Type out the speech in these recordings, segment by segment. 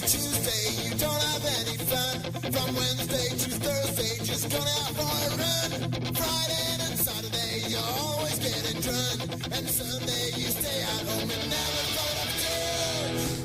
Tuesday, you don't have any fun. From Wednesday to Thursday, just gonna out for a run. Friday and Saturday, you're always getting drunk. And Sunday, you stay at home and never go to church.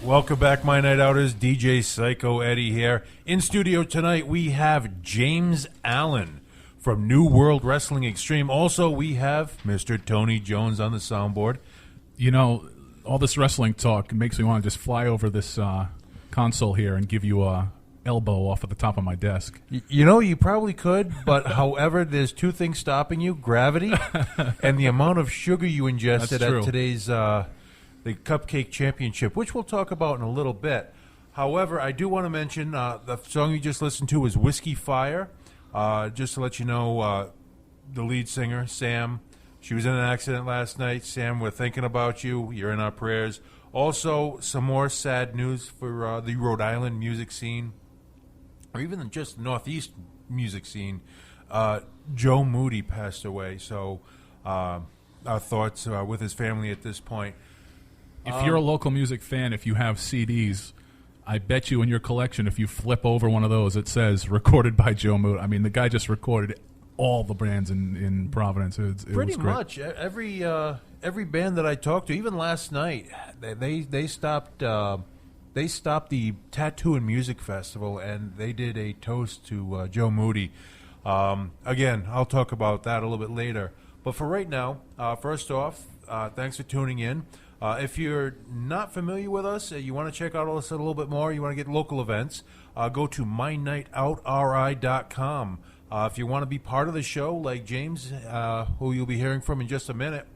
Welcome back, my night outers. DJ Psycho Eddie here. In studio tonight, we have James Allen from New World Wrestling Extreme. Also, we have Mr. Tony Jones on the soundboard. You know, all this wrestling talk makes me want to just fly over this console here and give you a elbow off at the top of my desk. You know, you probably could, but however, there's two things stopping you: gravity and the amount of sugar you ingested at today's the Cupcake Championship, which we'll talk about in a little bit. However, I do want to mention the song you just listened to was Whiskey Fire. Just to let you know, the lead singer, Sam, she was in an accident last night. Sam, we're thinking about you. You're in our prayers. Also, some more sad news for the Rhode Island music scene, or even just Northeast music scene. Joe Moody passed away, so our thoughts with his family at this point. If you're a local music fan, if you have CDs, I bet you in your collection, if you flip over one of those, it says recorded by Joe Moody. I mean, the guy just recorded all the bands in Providence. It Pretty was great. much every band that I talked to, even last night, they stopped the Tattoo and Music Festival and they did a toast to Joe Moody. Again, I'll talk about that a little bit later. But for right now, first off, thanks for tuning in. If you're not familiar with us, you want to check out us a little bit more, you want to get local events, go to MyNightOutRI.com. If you want to be part of the show, like James, who you'll be hearing from in just a minute,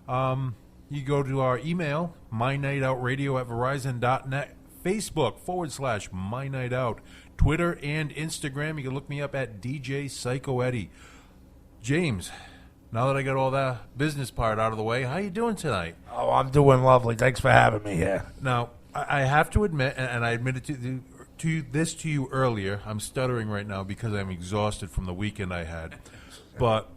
you go to our email, MyNightOutRadio@Verizon.net, Facebook /MyNightOut, Twitter and Instagram. You can look me up at DJ Psyco Eddie. James, now that I got all that business part out of the way, how you doing tonight? Oh, I'm doing lovely. Thanks for having me here. Now, I have to admit, and I admitted to you earlier, I'm stuttering right now because I'm exhausted from the weekend I had. But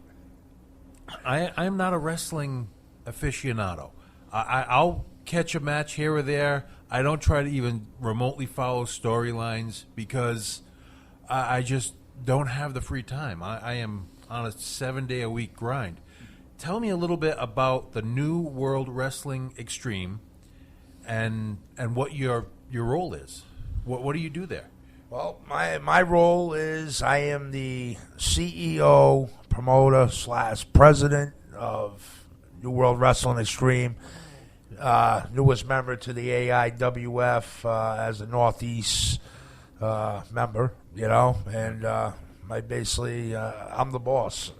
I'm not a wrestling aficionado. I'll catch a match here or there. I don't try to even remotely follow storylines because I just don't have the free time. I am on a 7-day-a-week grind. Tell me a little bit about the New World Wrestling Extreme and what your role is. What do you do there? Well, my role is I am the CEO, promoter / president of New World Wrestling Extreme, newest member to the AIWF as a Northeast member, and I'm the boss.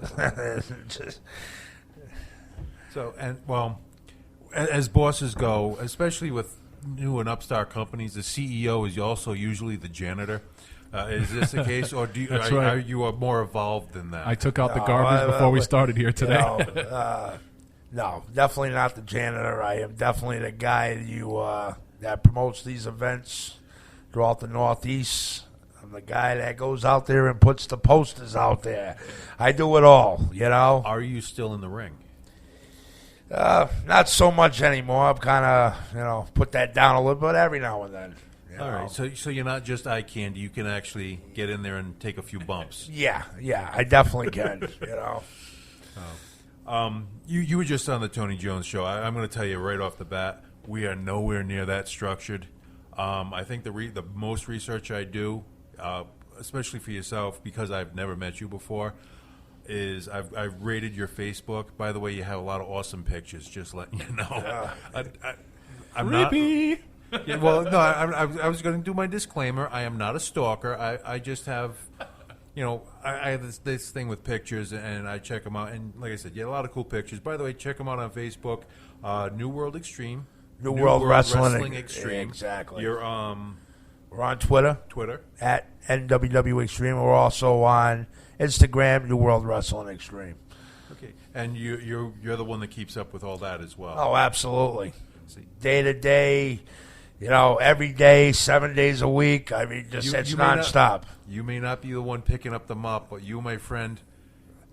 So, as bosses go, especially with new and upstart companies, the CEO is also usually the janitor. Is this the case, or are you more evolved than that? I took out the garbage before we started here today. No, definitely not the janitor. I am definitely the guy that promotes these events throughout the Northeast. I'm the guy that goes out there and puts the posters out there. I do it all, Are you still in the ring? Not so much anymore. I've kind of, put that down a little bit every now and then. All right, so you're not just eye candy. You can actually get in there and take a few bumps. Yeah, I definitely can, You were just on the Tony Jones show. I'm going to tell you right off the bat, we are nowhere near that structured. I think the most research I do, especially for yourself, because I've never met you before, is I've rated your Facebook. By the way, you have a lot of awesome pictures. Just letting you know. I'm Creepy. not. Yeah, well, no, I was going to do my disclaimer. I am not a stalker. I just have, I have this thing with pictures, and I check them out. And like I said, you have a lot of cool pictures. By the way, check them out on Facebook. New World Extreme. New World Wrestling Extreme. Exactly. You're We're on Twitter at NWW Extreme. We're also on Instagram, New World Wrestling Extreme. Okay, and you're the one that keeps up with all that as well. Oh, absolutely. Day to day, every day, 7 days a week. I mean, it's nonstop. You may not be the one picking up the mop, but you, my friend,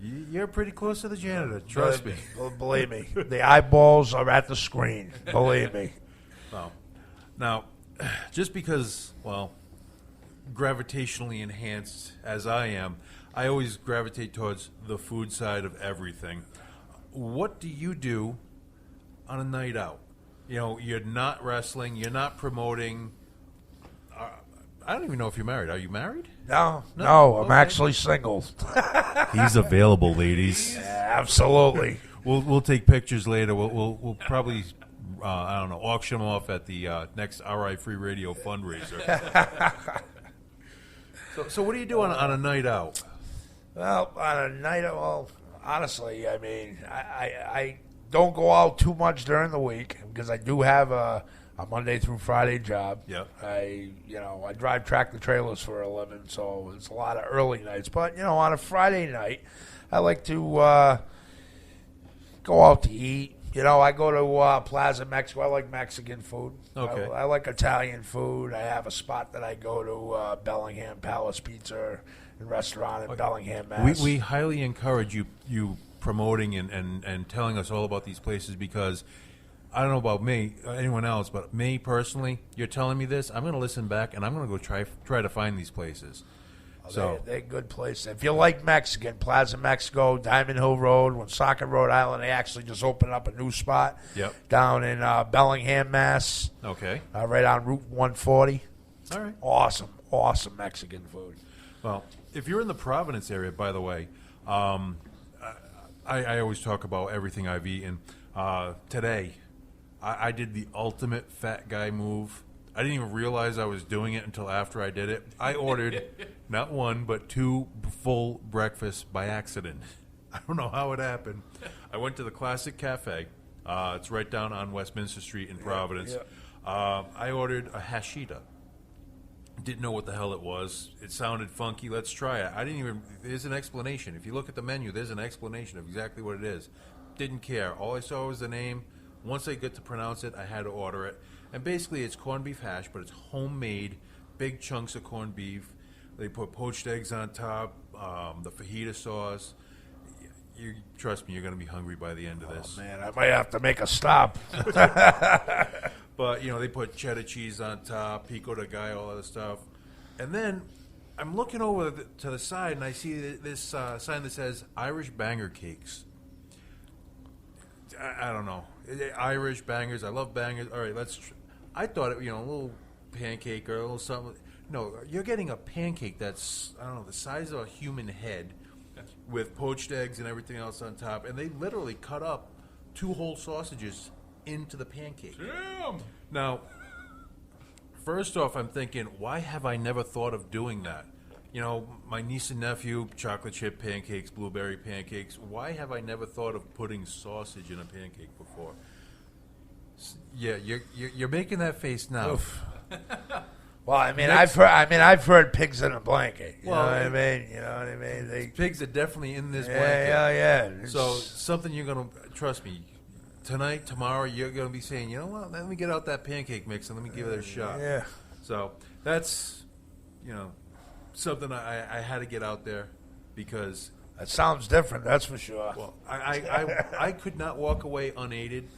you're pretty close to the janitor. Trust me. Believe me. The eyeballs are at the screen. Believe me. Well, now, just because, gravitationally enhanced as I am, I always gravitate towards the food side of everything. What do you do on a night out? You're not wrestling. You're not promoting. I don't even know if you're married. Are you married? No, I'm Okay. actually single. He's available, ladies. Yeah, absolutely. We'll take pictures later. We'll probably auction them off at the next RI Free Radio fundraiser. So what do you do on a night out? Well, on a night out, honestly, I mean, I don't go out too much during the week because I do have a Monday through Friday job. Yeah. I drive tractor trailers for a living, so it's a lot of early nights. But, on a Friday night, I like to go out to eat. I go to Plaza Mexico. I like Mexican food. Okay. I like Italian food. I have a spot that I go to, Bellingham Palace Pizza and Restaurant in Bellingham, Mass. We highly encourage you promoting and telling us all about these places because I don't know about me, anyone else, but me personally, you're telling me this, I'm going to listen back and I'm going to go try to find these places. So they're good places. If you like Mexican, Plaza Mexico, Diamond Hill Road, Woonsocket, Rhode Island, they actually just opened up a new spot down in Bellingham, Mass. Okay. Right on Route 140. All right. Awesome Mexican food. Well, if you're in the Providence area, by the way, I always talk about everything I've eaten. Today, I did the ultimate fat guy move. I didn't even realize I was doing it until after I did it. I ordered not one, but 2 full breakfasts by accident. I don't know how it happened. I went to the Classic Cafe. It's right down on Westminster Street in Providence. I ordered a hashita. Didn't know what the hell it was. It sounded funky. Let's try it. There's an explanation. If you look at the menu, there's an explanation of exactly what it is. Didn't care. All I saw was the name. Once I get to pronounce it, I had to order it. And basically, it's corned beef hash, but it's homemade, big chunks of corned beef. They put poached eggs on top, the fajita sauce. Trust me, you're going to be hungry by the end of this. Oh, man, I might have to make a stop. But, they put cheddar cheese on top, pico de gallo, all that stuff. And then I'm looking over to the side, and I see this sign that says Irish Banger Cakes. I don't know. Irish bangers. I love bangers. All right, I thought it, a little pancake or a little something. No, you're getting a pancake that's, I don't know, the size of a human head with poached eggs and everything else on top. And they literally cut up 2 whole sausages into the pancake. Damn! Now, first off, I'm thinking, why have I never thought of doing that? My niece and nephew, chocolate chip pancakes, blueberry pancakes. Why have I never thought of putting sausage in a pancake before? Yeah, you're making that face now. Well, I've heard pigs in a blanket. You know what I mean? Pigs are definitely in this blanket. Yeah. So something you're gonna trust me. Tonight, tomorrow, you're gonna be saying, you know what? Let me get out that pancake mix and let me give it a shot. Yeah. So that's, something I had to get out there because that sounds different. That's for sure. Well, I could not walk away unaided.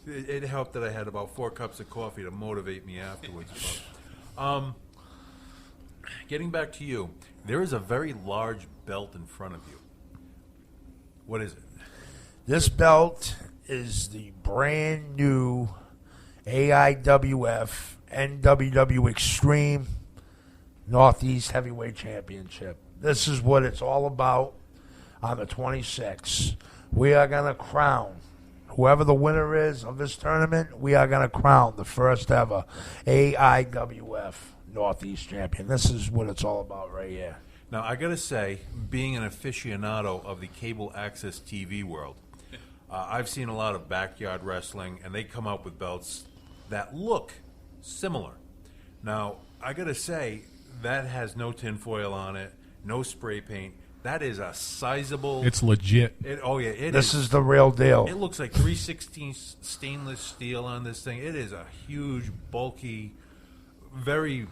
It helped that I had about 4 cups of coffee to motivate me afterwards. Getting back to you, there is a very large belt in front of you. What is it? This belt is the brand new AIWF NWW Extreme Northeast Heavyweight Championship. This is what it's all about on the 26th. We are going to crown whoever the winner is of this tournament. We are going to crown the first ever AIWF Northeast champion. This is what it's all about right here. Now, I got to say, being an aficionado of the cable access TV world, I've seen a lot of backyard wrestling, and they come up with belts that look similar. Now, I got to say, that has no tinfoil on it, no spray paint. That is a sizable... It's legit. This is the real deal. It looks like 3/16 stainless steel on this thing. It is a huge, bulky, very,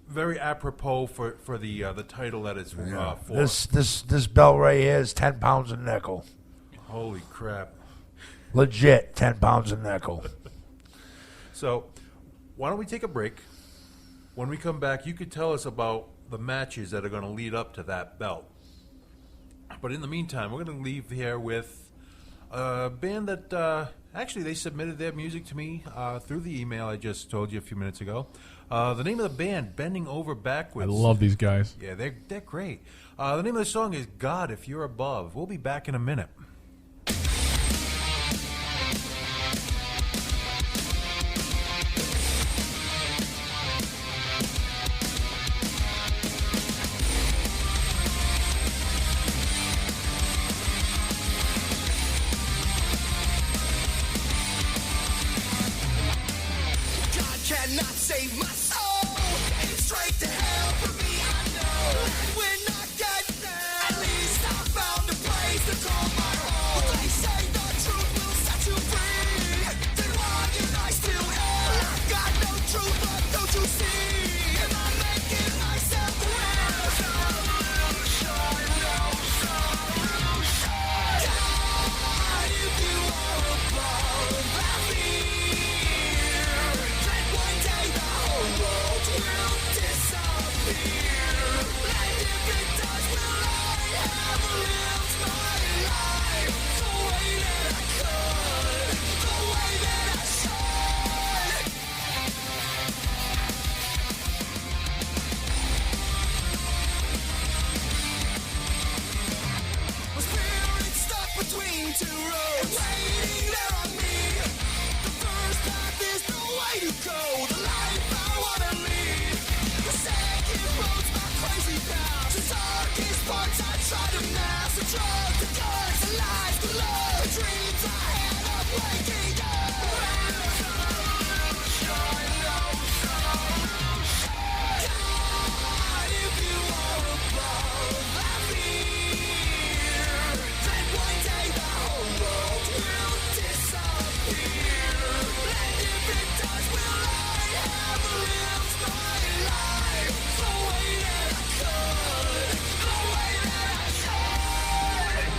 very apropos for the title that it's for. This belt right here is 10 pounds of nickel. Holy crap. Legit 10 pounds of nickel. So, why don't we take a break? When we come back, you could tell us about the matches that are going to lead up to that belt. But in the meantime, we're going to leave here with a band that actually they submitted their music to me through the email I just told you a few minutes ago. The name of the band, Bending Over Backwards. I love these guys. Yeah, they're great. The name of the song is God If You're Above. We'll be back in a minute. cannot save my soul. It's straight to hell for me, I know. We're not dead now. At least I found a place to call my home. They say the truth will set you free. Then why did I still hell? I've got no truth, but don't you see? Am I making myself real? Solution, no solution. God, if you are above that fear, then one day the whole world will disappear. And if it does, will I have lived my life the way that I could, the way that I should? My spirit's stuck between two roads, waiting there on me. The first path is the way to go, the life I wanna lead. The second road's my crazy path. The darkest parts I try to mask. The drugs, the guns, the lies, the love, the dreams I had are breaking down. Solution, no solution. God, if you are above that fear, then one day the whole world will disappear. And if it does, will I have lived my life the way that I could, the way that I should?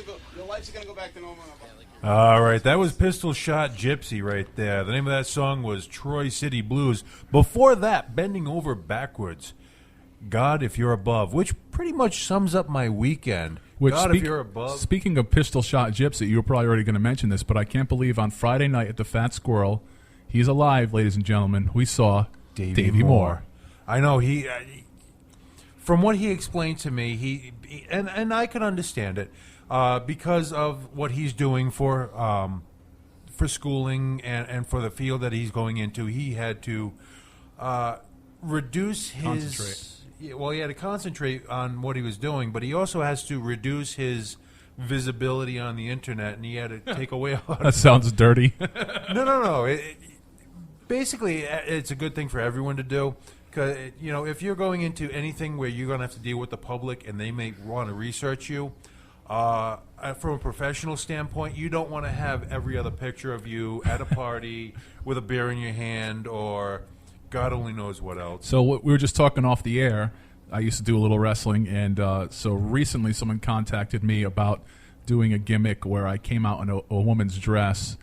gonna go back to normal. All right, that was Pistol Shot Gypsy right there. The name of that song was Troy City Blues. Before that, Bending Over Backwards, God If You're Above, which pretty much sums up my weekend. God If You're Above. Speaking of Pistol Shot Gypsy, you were probably already going to mention this, but I can't believe on Friday night at the Fat Squirrel, he's alive, ladies and gentlemen, we saw Davey Moore. I know, he from what he explained to me, he and I can understand it, because of what he's doing for schooling and for the field that he's going into. He had to reduce his Concentrate. Well, he had to concentrate on what he was doing, but he also has to reduce his visibility on the internet, and he had to take away a lot That sounds dirty. No. Basically, it's a good thing for everyone to do. Because, if you're going into anything where you're going to have to deal with the public and they may want to research you, from a professional standpoint, you don't want to have every other picture of you at a party with a beer in your hand or God only knows what else. So we were just talking off the air. I used to do a little wrestling, and so recently someone contacted me about doing a gimmick where I came out in a woman's dress.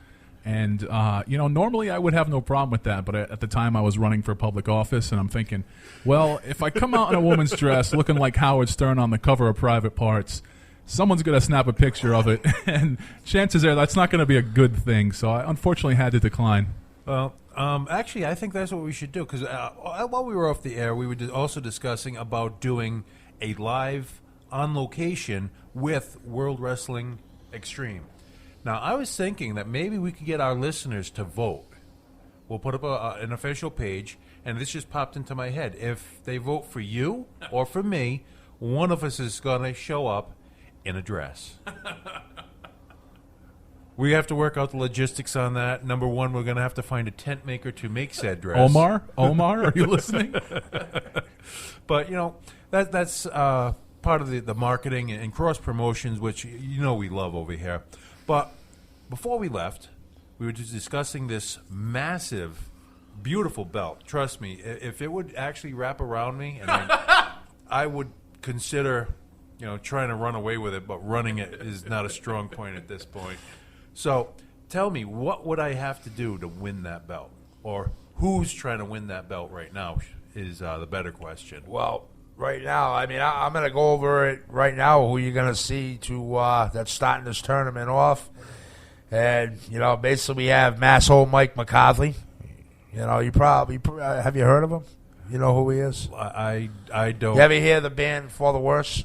And, normally I would have no problem with that, but at the time I was running for public office, and I'm thinking, well, if I come out in a woman's dress looking like Howard Stern on the cover of Private Parts, someone's going to snap a picture of it, and chances are that's not going to be a good thing, so I unfortunately had to decline. Well, actually, I think that's what we should do, because while we were off the air, we were also discussing about doing a live on location with World Wrestling Extreme. Now, I was thinking that maybe we could get our listeners to vote. We'll put up an official page, and this just popped into my head. If they vote for you or for me, one of us is going to show up in a dress. We have to work out the logistics on that. Number one, we're going to have to find a tent maker to make said dress. Omar, are you listening? But, that's part of the marketing and cross-promotions, which we love over here. But before we left, we were just discussing this massive, beautiful belt. Trust me, if it would actually wrap around me, and I would consider, trying to run away with it, but running it is not a strong point at this point. So tell me, what would I have to do to win that belt? Or who's trying to win that belt right now is the better question. Well, right now, I'm going to go over it right now, who you're going to see that's starting this tournament off. And, basically we have Masshole Mike McCarthy. You probably, have you heard of him? You know who he is? I don't. You ever hear the band For the Worse?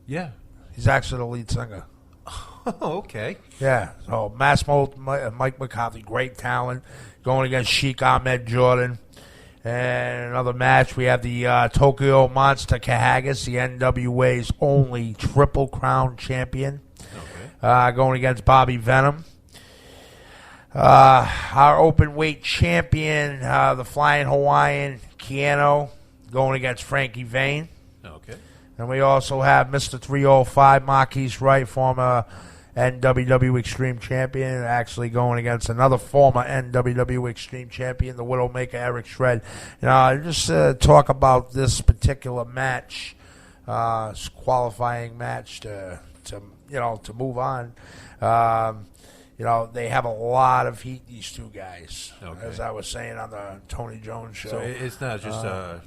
Yeah. He's actually the lead singer. Oh, okay. Yeah, so Masshole Mike McCarthy, great talent, going against Sheik Ahmed Jordan. And another match, we have the Tokyo Monster Kahagas, the NWA's only Triple Crown champion, going against Bobby Venom. Our open weight champion, the Flying Hawaiian Keanu, going against Frankie Vane. Okay. And we also have Mr. 305, Marquise Wright, former NWW Extreme Champion, actually going against another former NWW Extreme Champion, the Widowmaker Eric Shred. Just talk about this particular match, qualifying match to move on. They have a lot of heat, these two guys, as I was saying on the Tony Jones show. So it's not just a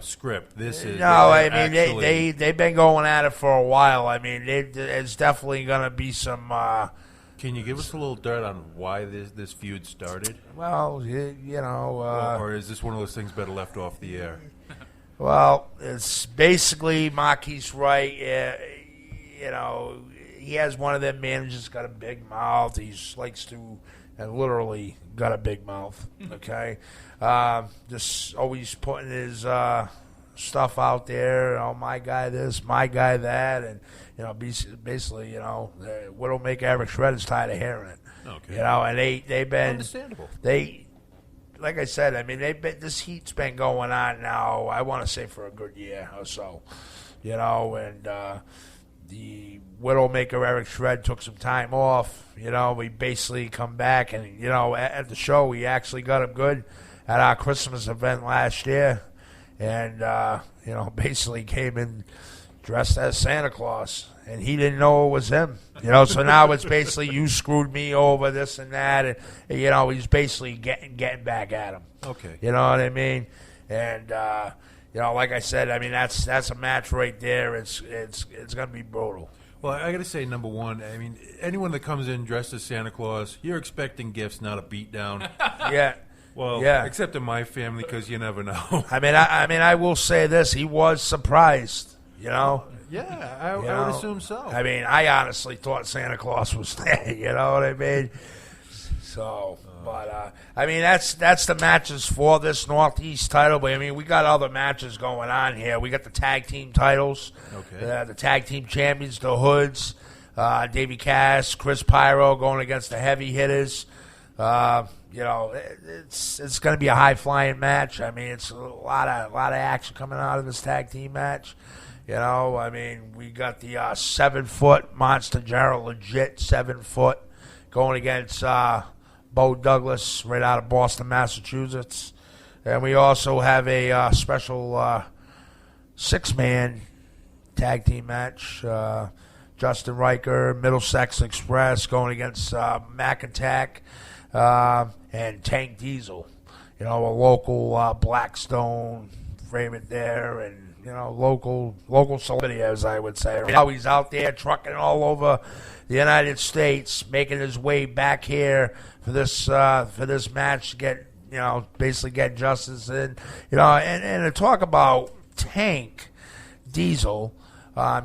script. This is they've been going at it for a while. It's definitely going to be some. Can you give us a little dirt on why this feud started? Well, or is this one of those things better left off the air? Well, it's basically Marquise Wright. He has one of them managers got a big mouth. He likes to, and literally got a big mouth. Okay, just always putting his stuff out there. My guy this, my guy that, and basically, the Widowmaker Eric Shred is tired of hearing it. Okay, and they've been understandable. Like I said, this heat's been going on now. I want to say for a good year or so, and. The Widowmaker Eric Shred took some time off. We basically come back, and at the show we actually got him good at our Christmas event last year, and basically came in, dressed as Santa Claus, and he didn't know it was him. So now it's basically you screwed me over, this and that, and he's basically getting back at him. Okay. You know what I mean? And like I said, I mean that's a match right there. It's gonna be brutal. Well, I got to say, number one, I mean, anyone that comes in dressed as Santa Claus, you're expecting gifts, not a beatdown. Yeah. Well, yeah. Except in my family, because you never know. I mean, I will say this: he was surprised. Yeah, I would assume so. I mean, I honestly thought Santa Claus was there. You know what I mean? So, but I mean, that's the matches for this Northeast title. But I mean, we got other matches going on here. We got the tag team titles. Okay. The tag team champions, the Hoods, Davey Cass, Chris Pyro going against the Heavy Hitters. It's going to be a high flying match. I mean, it's a lot of action coming out of this tag team match. I mean, we got the 7-foot Monster Jarrett, legit 7 foot, going against Bo Douglas right out of Boston, Massachusetts. And we also have a special 6-man tag team match. Justin Riker, Middlesex Express going against Mac Attack and Tank Diesel. A local Blackstone favorite there, and local celebrity, as I would say. Now he's out there trucking all over the United States, making his way back here for this match to get basically get justice in. And to talk about Tank Diesel.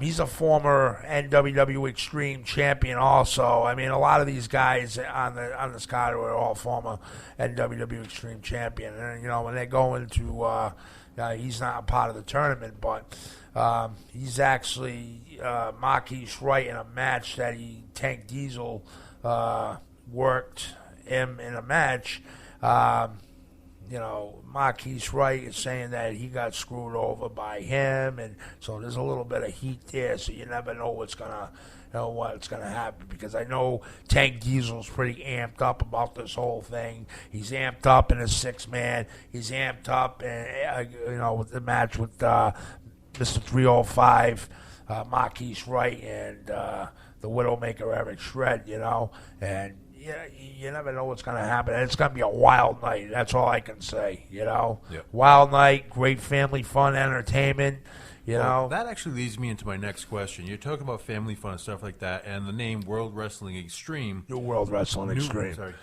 He's a former NWW Extreme champion also. I mean, a lot of these guys on this card are all former NWW Extreme champion. And, when they go into, he's not a part of the tournament, but he's actually Marquise Wright in a match that Tank Diesel worked him in a match. Marquise Wright is saying that he got screwed over by him, and so there's a little bit of heat there. So you never know what's gonna happen, because I know Tank Diesel's pretty amped up about this whole thing. He's amped up in his 6-man. He's amped up, and with the match with Mr. 305, Marquise Wright, and the Widowmaker Eric Shred. And. You never know what's going to happen. And it's going to be a wild night. That's all I can say, Yep. Wild night, great family fun entertainment, Well, that actually leads me into my next question. You're talking about family fun and stuff like that, and the name World Wrestling Extreme. New World Wrestling Extreme. Sorry.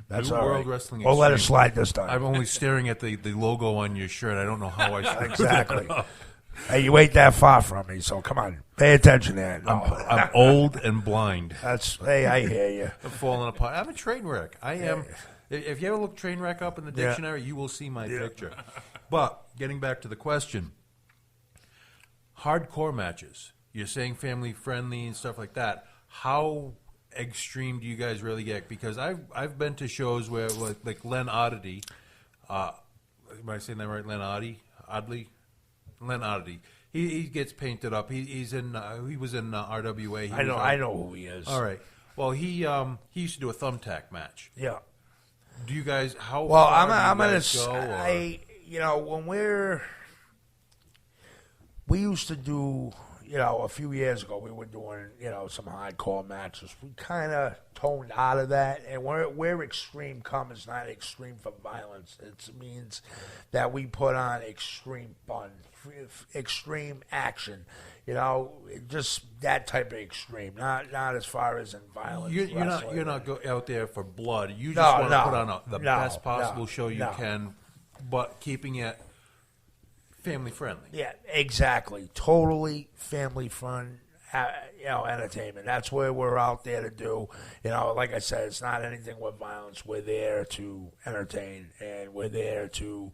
That's New all World right. Wrestling We'll Extreme. let it slide this time. I'm only staring at the logo on your shirt. I don't know how I should Exactly. Hey, you ain't that far from me, so come on. Pay attention there. No. I'm old and blind. Hey, I hear you. I'm falling apart. I'm a train wreck. I am. If you ever look train wreck up in the dictionary, you will see my picture. But getting back to the question, hardcore matches. You're saying family friendly and stuff like that. How extreme do you guys really get? Because I've been to shows where like Len Oddity. Am I saying that right? Len Oddity. He gets painted up. He was in RWA. I know who he is. All right. Well, he used to do a thumbtack match. Yeah. Do you guys? How? Well, far I'm do you gonna guys go, when we used to do, a few years ago we were doing, some hardcore matches. We kind of toned out of that, and where extreme comes, not extreme for violence. It means that we put on extreme fun, extreme action. Just that type of extreme, not as far as in violence. You're not out there for blood. You just want to put on the best possible show you can, but keeping it family friendly. Yeah, exactly. Totally family fun, entertainment. That's what we're out there to do. Like I said, it's not anything with violence. We're there to entertain, and we're there to,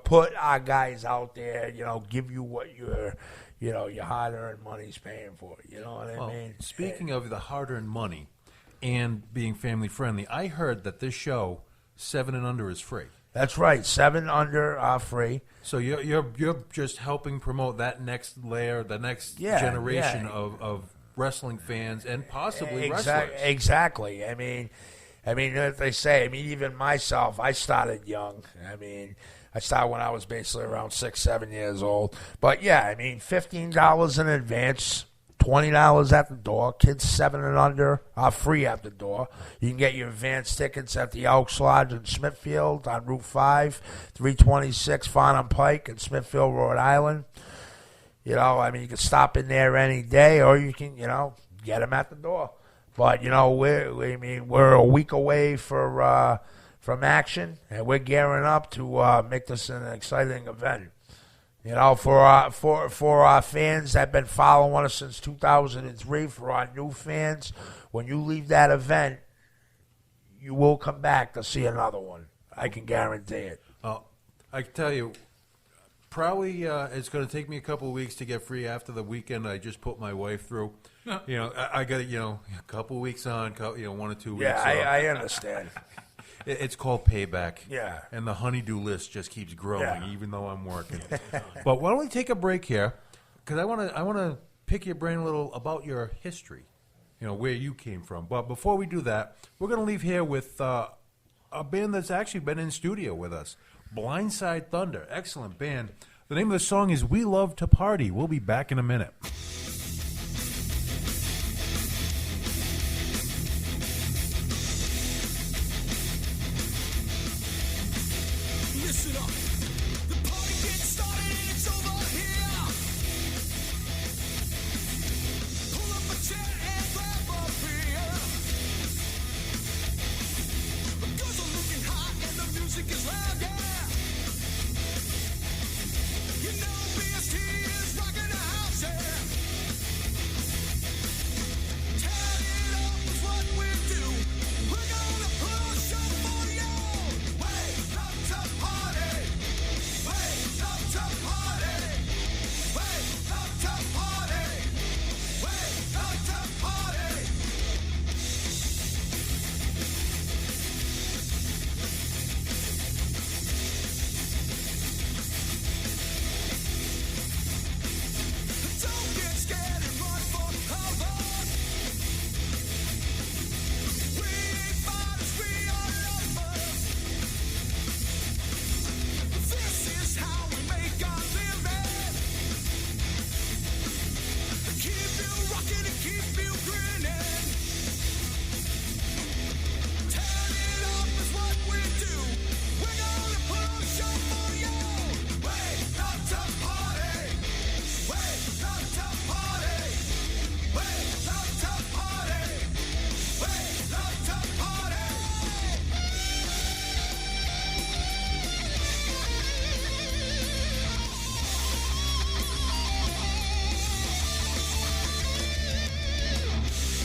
put our guys out there. Give you what your hard-earned money's paying for. You know what I mean? Speaking of the hard-earned money and being family friendly, I heard that this show 7 and under is free. That's right. 7 under are free. So you're just helping promote that next layer, the next generation of wrestling fans and possibly wrestlers. Exactly. I mean, as they say, even myself, I started young. I mean, I started when I was basically around 6, 7 years old. But yeah, I mean, $15 in advance, $20 at the door. Kids 7 and under are free at the door. You can get your advance tickets at the Elks Lodge in Smithfield on Route 5, 326 Farnham Pike in Smithfield, Rhode Island. You know, I mean, you can stop in there any day, or you can, get them at the door. But we're a week away from action, and we're gearing up to make this an exciting event. For our fans that have been following us since 2003, for our new fans, when you leave that event, you will come back to see another one. I can guarantee it. I can tell you, probably it's going to take me a couple of weeks to get free after the weekend I just put my wife through. I got a couple of weeks on, 1 or 2 weeks off. I understand. It's called payback. Yeah. And the honeydew list just keeps growing, Yeah. even though I'm working. But why don't we take a break here? Because I want to pick your brain a little about your history, where you came from. But before we do that, we're going to leave here with a band that's actually been in studio with us, Blindside Thunder. Excellent band. The name of the song is We Love to Party. We'll be back in a minute. Listen up. The party gets started and it's over here. Pull up a chair and grab a beer. The girls are looking hot and the music is loud, yeah. BST is rocking the house, yeah. Turn it up is what we do. We're gonna push up for you. Wake up to party. Wake up to party. Wake up to party. Wake up to party. Don't get scared and run for cover. We ain't fighters, we are lovers. This is how we make our living. Keep you rocking and keep you grinning. Turn it up is what we do. We're gonna push up for you. Wake up to party. Wake up to party. Wake up to party. Wake up to party.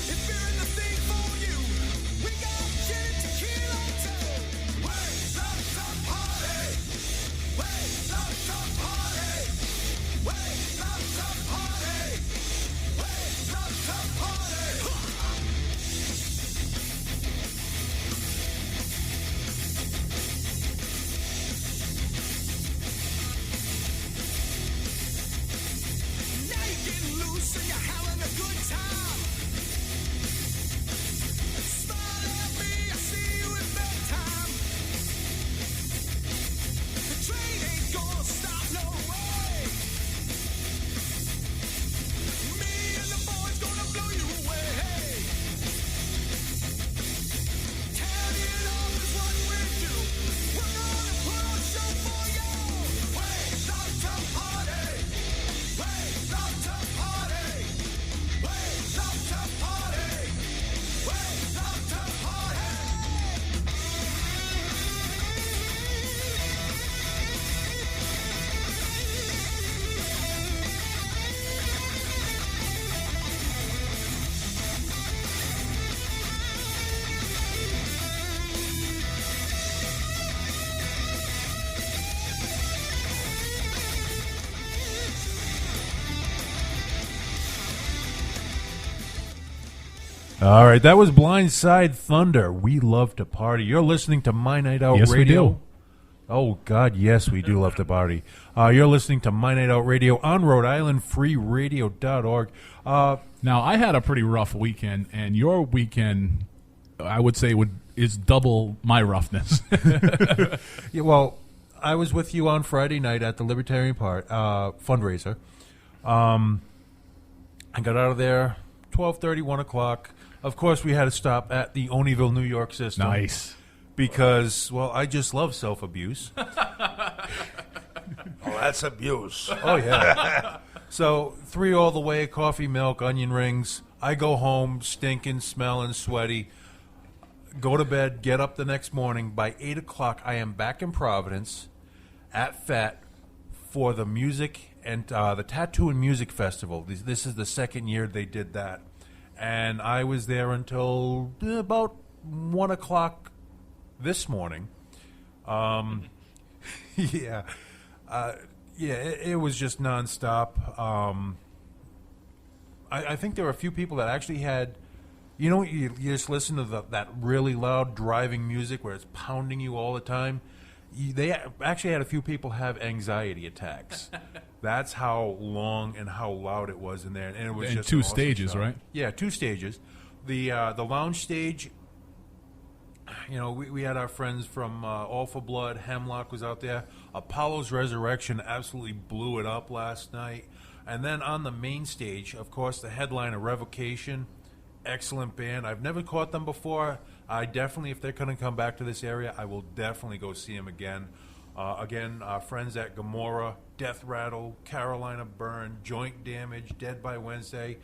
If you're in the thing for you, we got gin and tequila too. Wake up to party. Wake up to party. Wake up to party. Wake up to party. Now you're getting loose and you're having a good time. Smile at me, I see you in bedtime. The train ain't gonna stop no way. Me and the boys gonna blow you away. Turn it up is what we do. We're gonna put on a show for you. Wake up to party. Wake up to party. Wake up to party. Wake up to party. All right, that was Blindside Thunder. We love to party. You're listening to My Night Out Yes, we Radio. do. Oh, God, yes, we do love to party. You're listening to My Night Out Radio on Rhode Island, freeradio.org. Now, I had a pretty rough weekend, and your weekend, I would say, is double my roughness. Yeah, well, I was with you on Friday night at the Libertarian fundraiser. I got out of there 12:30, 1 o'clock. Of course, we had to stop at the Oneyville, New York system. Nice. Because, well, I just love self-abuse. Oh, that's abuse. Oh, yeah. So, 3 all the way, coffee, milk, onion rings. I go home stinking, smelling, sweaty. Go to bed, get up the next morning. By 8 o'clock, I am back in Providence at FET for the music and the Tattoo and Music Festival. This is the second year they did that. And I was there until about 1 o'clock this morning. Yeah. It was just nonstop. I think there were a few people that actually had, you just listen to that really loud driving music where it's pounding you all the time. They actually had a few people have anxiety attacks. That's how long and how loud it was in there, and it was just 2 awesome stages, stuff. right? Yeah, 2 stages. The lounge stage. We had our friends from All for Blood. Hemlock was out there. Apollo's Resurrection absolutely blew it up last night. And then on the main stage, of course, the headliner, Revocation. Excellent band. I've never caught them before. I definitely, if they're going to come back to this area, I will definitely go see them again. Our friends at Gomorrah, Death Rattle, Carolina Burn, Joint Damage, Dead by Wednesday.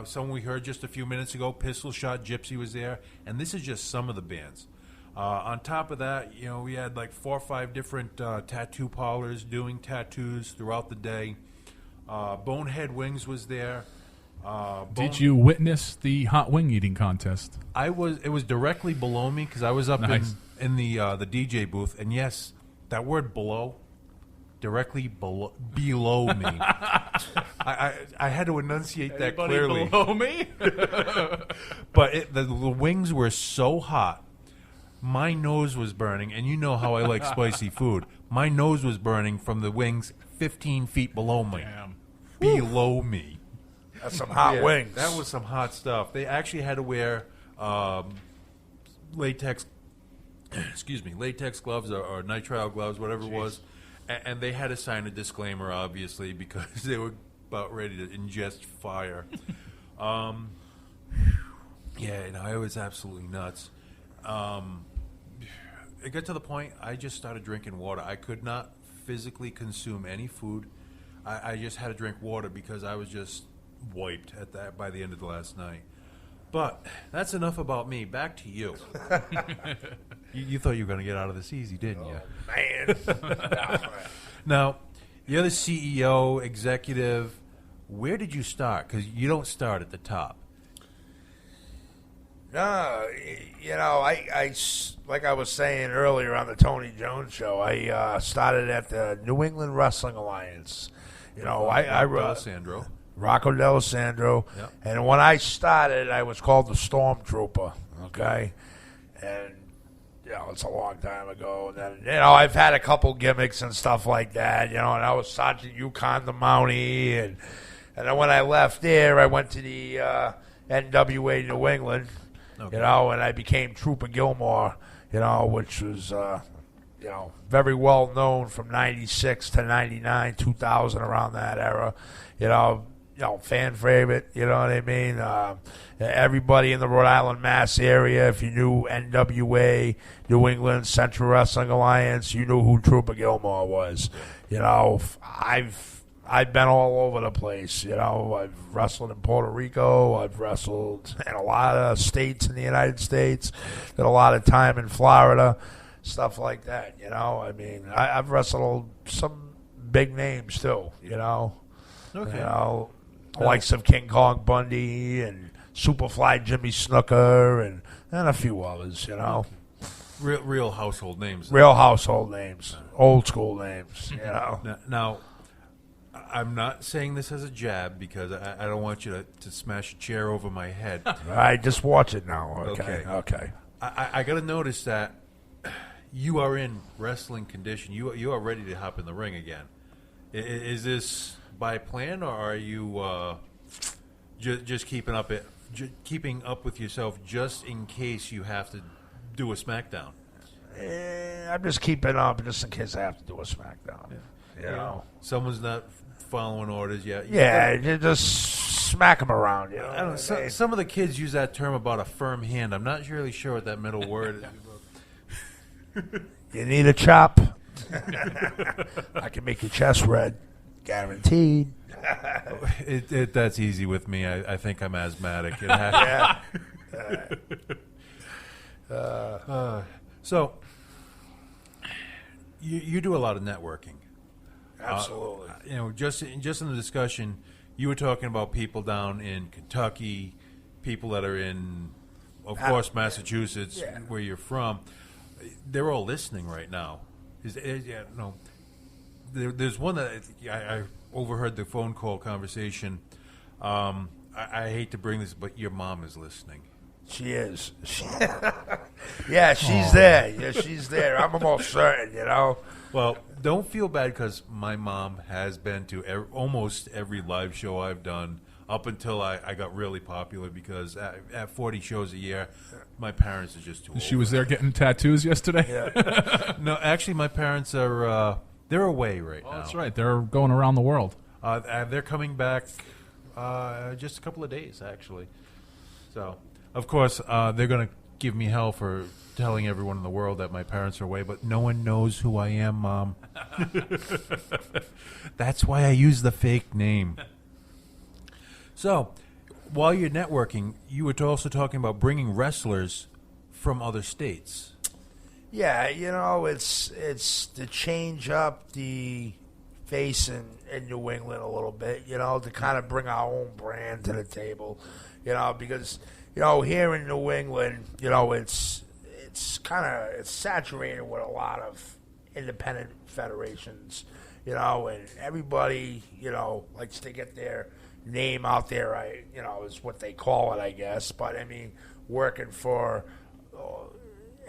Someone we heard just a few minutes ago, Pistol Shot Gypsy was there. And this is just some of the bands. On top of that, we had like 4 or 5 different tattoo parlors doing tattoos throughout the day. Bonehead Wings was there. Did you witness the hot wing eating contest? It was directly below me because I was up Nice. in the DJ booth, and yes, that word "below," directly below me. I had to enunciate that clearly. Below me? But the wings were so hot, my nose was burning, and you know how I like spicy food. My nose was burning from the wings 15 feet below me. Damn. Below me. That's some hot wings. That was some hot stuff. They actually had to wear latex gloves or nitrile gloves, whatever it was, and they had to sign a disclaimer, obviously, because they were about ready to ingest fire. It was absolutely nuts. It got to the point I just started drinking water. I could not physically consume any food. I just had to drink water because I was just wiped at that by the end of the last night. But that's enough about me. Back to you. You thought you were going to get out of this easy, didn't you? Man. Now, you're the CEO, executive. Where did you start? Because you don't start at the top. No, I like I was saying earlier on the Tony Jones show, I started at the New England Wrestling Alliance. Alessandro. Rocco D'Alessandro. Yep. And when I started, I was called the Stormtrooper, okay? And, it's a long time ago. And then, I've had a couple gimmicks and stuff like that, and I was Sergeant Yukon the Mountie. And then when I left there, I went to the NWA New England, Okay. and I became Trooper Gilmore, which was, very well known from 96 to 99, 2000, around that era. Fan favorite, you know what I mean? Everybody in the Rhode Island, Mass area, if you knew NWA, New England Central Wrestling Alliance, you knew who Trooper Gilmore was. I've been all over the place. I've wrestled in Puerto Rico. I've wrestled in a lot of states in the United States. Did a lot of time in Florida, stuff like that. I've wrestled some big names too. Okay. Likes of King Kong Bundy and Superfly Jimmy Snooker and a few others. Real household names. Real household names, old school names. Now, I'm not saying this as a jab because I don't want you to smash a chair over my head. All right, just watch it now. Okay. I got to notice that you are in wrestling condition. You are ready to hop in the ring again. Is this by plan, or are you just keeping up with yourself just in case you have to do a SmackDown? I'm just keeping up just in case I have to do a SmackDown. You know? Someone's not following orders yet. Yeah, you just smack them around. You know? I don't know, some of the kids use that term about a firm hand. I'm not really sure what that middle word is. You need a chop? I can make your chest red. Guaranteed. That's easy with me. I think I'm asthmatic. It has So, you do a lot of networking. Absolutely. Just in the discussion, you were talking about people down in Kentucky, people that are in, of course, Massachusetts, where you're from. They're all listening right now. There's one that I overheard the phone call conversation. I hate to bring this, but your mom is listening. She is. Yeah, she's there. Yeah, she's there. I'm almost certain, Well, don't feel bad because my mom has been to almost every live show I've done up until I got really popular because at 40 shows a year, my parents are just too old. She was there getting tattoos yesterday? Yeah. No, actually, my parents are they're away right now. That's right. They're going around the world. They're coming back just a couple of days, actually. So, of course, they're going to give me hell for telling everyone in the world that my parents are away, but no one knows who I am, Mom. That's why I use the fake name. So, while you're networking, you were also talking about bringing wrestlers from other states. Yeah, it's to change up the face in New England a little bit, to kind of bring our own brand to the table, because, here in New England, it's saturated with a lot of independent federations, and everybody, likes to get their name out there, is what they call it, I guess. But, I mean, working for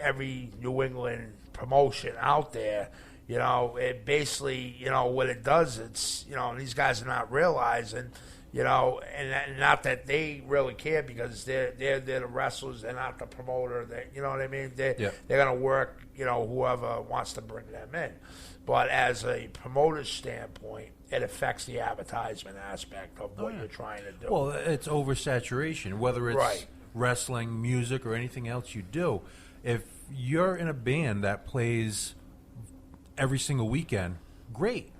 every New England promotion out there, it basically, what it does, it's, and these guys are not realizing, and not that they really care because they're the wrestlers, they're not the promoter, you know what I mean? They're going to work, whoever wants to bring them in. But as a promoter's standpoint, it affects the advertisement aspect of what you're trying to do. Well, it's oversaturation, whether it's wrestling, music, or anything else you do. If you're in a band that plays every single weekend, great.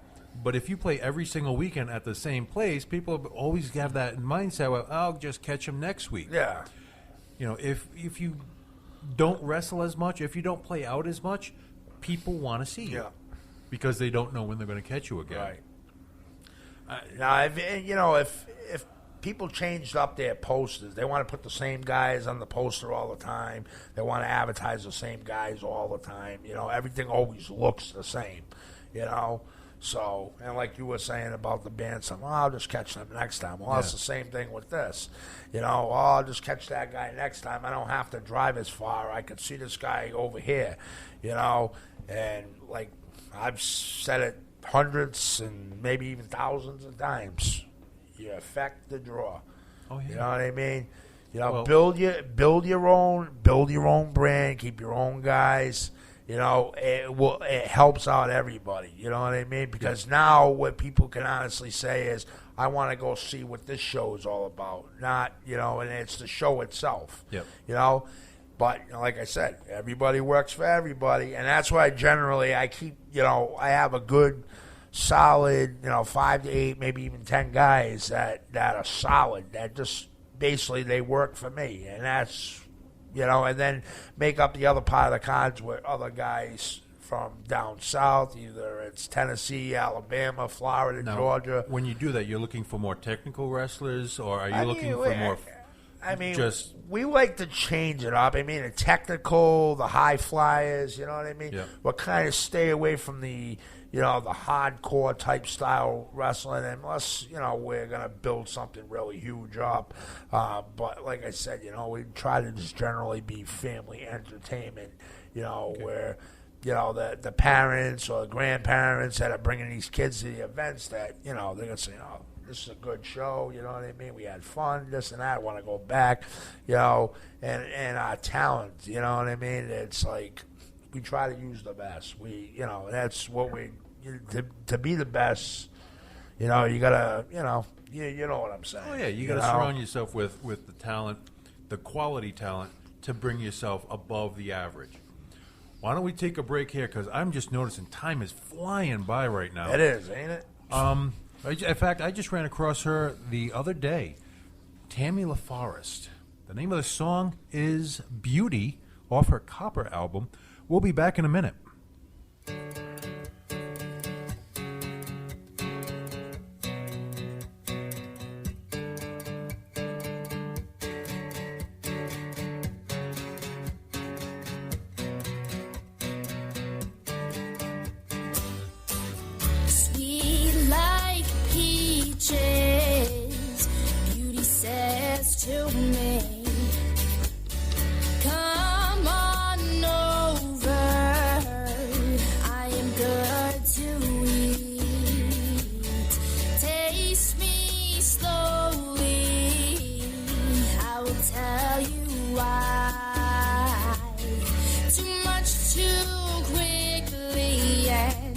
But if you play every single weekend at the same place, people always have that mindset, well, I'll just catch them next week. Yeah. If you don't wrestle as much, if you don't play out as much, people want to see you. Yeah. Because they don't know when they're going to catch you again. Right. Now, if people changed up their posters, they want to put the same guys on the poster all the time. They want to advertise the same guys all the time. Everything always looks the same. So, and like you were saying about the band, I'll just catch them next time. Well, it's the same thing with this. I'll just catch that guy next time. I don't have to drive as far. I could see this guy over here. And like I've said it hundreds and maybe even thousands of times. You affect the draw. Oh, yeah. You know what I mean? Build your own brand, keep your own guys. It helps out everybody. You know what I mean? Because now what people can honestly say is, I want to go see what this show is all about. Not, and it's the show itself. Yep. But like I said, everybody works for everybody, and that's why generally I keep, I have a good, solid, 5 to 8, maybe even 10 guys that are solid. That just basically they work for me, and that's. And then make up the other part of the cards with other guys from down south, either it's Tennessee, Alabama, Florida, now, Georgia. When you do that, you're looking for more technical wrestlers, or are you looking for more? We like to change it up. The technical, the high flyers, you know what I mean? Yeah. We'll kind of stay away from the hardcore type style wrestling, unless, we're going to build something really huge up. But like I said, we try to just generally be family entertainment, where, the parents or the grandparents that are bringing these kids to the events that, they're going to say, oh, this is a good show, you know what I mean? We had fun, this and that, I want to go back, and our talent, you know what I mean? It's like, try to use the best. That's what to be the best. You gotta, you know what I'm saying. Oh yeah, you got to surround yourself with the talent, the quality talent, to bring yourself above the average. Why don't we take a break here? Because I'm just noticing time is flying by right now. It is, ain't it? In fact, I just ran across her the other day, Tammy LaForest. The name of the song is Beauty, off her Copper album. We'll be back in a minute. Sweet like peaches, beauty says to me, come on over, I am good to eat. Taste me slowly, I will tell you why. Too much too quickly, and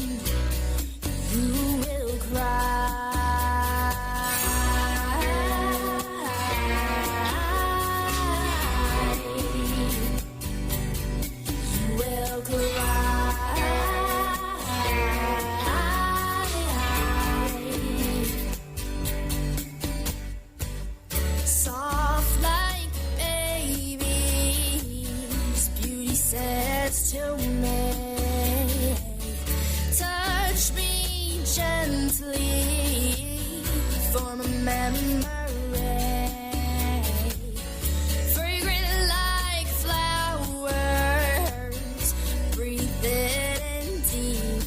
you will cry. You will cry. Soft like babies, beauty says to me, touch me gently, form a memory, fragrant like flowers, breathe it in deep.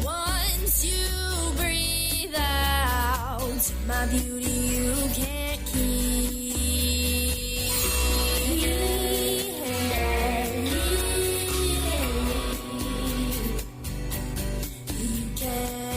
Once you breathe out, my beauty you can't keep. You can't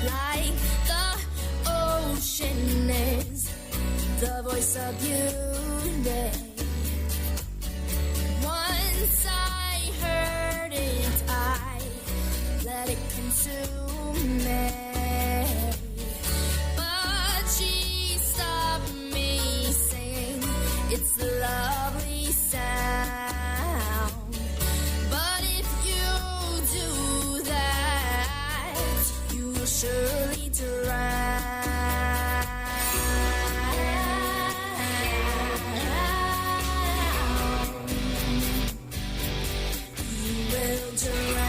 like the ocean is the voice of beauty. Once I heard it, I let it consume me. But she stopped me saying it's a lovely sound. But if you do that, you will surely drown. You will drown.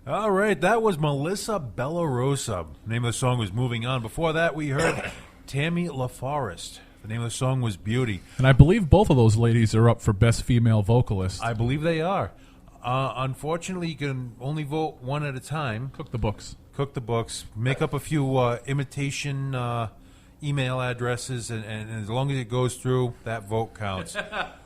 All right, that was Melissa Bellarosa. The name of the song was Moving On. Before that, we heard Tammy LaForest. The name of the song was Beauty. And I believe both of those ladies are up for Best Female Vocalist. I believe they are. Unfortunately, you can only vote one at a time. Cook the books. Cook the books. Make up a few imitation email addresses, and as long as it goes through, that vote counts.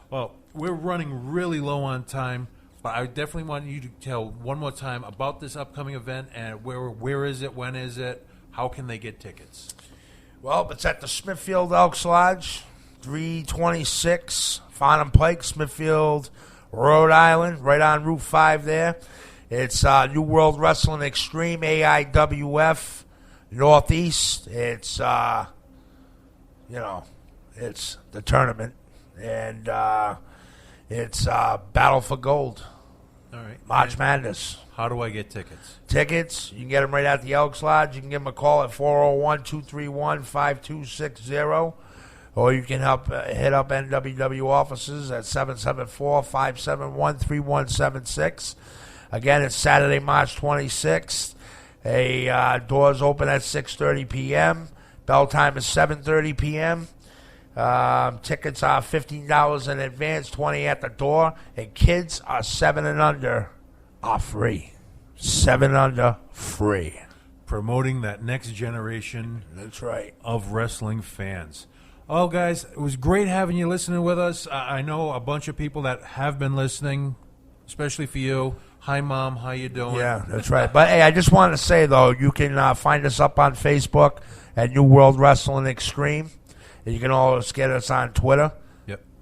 Well, we're running really low on time, but I definitely want you to tell one more time about this upcoming event and where is it, when is it, how can they get tickets? Well, it's at the Smithfield Elks Lodge, 326 Farnham Pike, Smithfield, Rhode Island, right on Route 5 there. It's New World Wrestling Extreme, AIWF, Northeast. It's, it's the tournament. And it's Battle for Gold. All right. March Madness. How do I get tickets? Tickets, you can get them right at the Elks Lodge. You can give them a call at 401-231-5260. Or you can hit up NWW offices at 774-571-3176. Again, it's Saturday, March 26th. Doors open at 6:30 p.m. Bell time is 7:30 p.m. Tickets are $15 in advance, $20 at the door. And kids are 7 and under are free. 7 under, free. Promoting that next generation. That's right. Of wrestling fans. Oh, guys, it was great having you listening with us. I know a bunch of people that have been listening, especially for you. Hi, Mom. How you doing? Yeah, that's right. But, hey, I just wanted to say, though, you can find us up on Facebook at New World Wrestling Extreme. And you can always get us on Twitter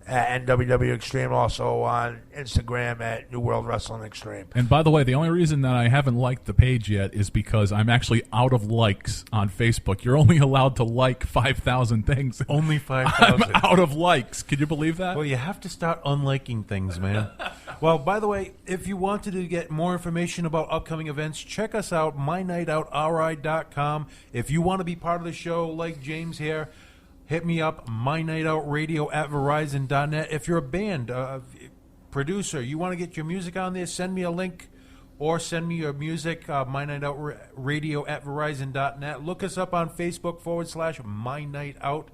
at NWW Extreme, also on Instagram at New World Wrestling Extreme. And by the way, the only reason that I haven't liked the page yet is because I'm actually out of likes on Facebook. You're only allowed to like 5,000 things. Only 5,000. I'm out of likes. Can you believe that? Well, you have to start unliking things, man. Well, by the way, if you wanted to get more information about upcoming events, check us out, MyNightOutRI.com. If you want to be part of the show like James here, hit me up, MyNightOutRadio at Verizon.net. If you're a band, producer, you want to get your music on there, send me a link or send me your music, MyNightOutRadio at Verizon.net. Look us up on Facebook /MyNightOut.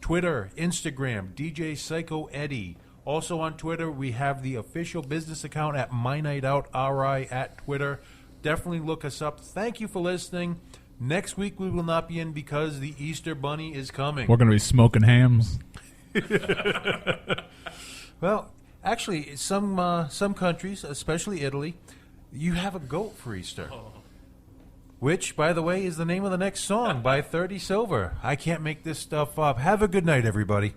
Twitter, Instagram, DJ Psyco Eddie. Also on Twitter, we have the official business account at MyNightOutRI at Twitter. Definitely look us up. Thank you for listening. Next week we will not be in because the Easter Bunny is coming. We're going to be smoking hams. Well, actually, some countries, especially Italy, you have a goat for Easter. Which, by the way, is the name of the next song by 30 Silver. I can't make this stuff up. Have a good night, everybody.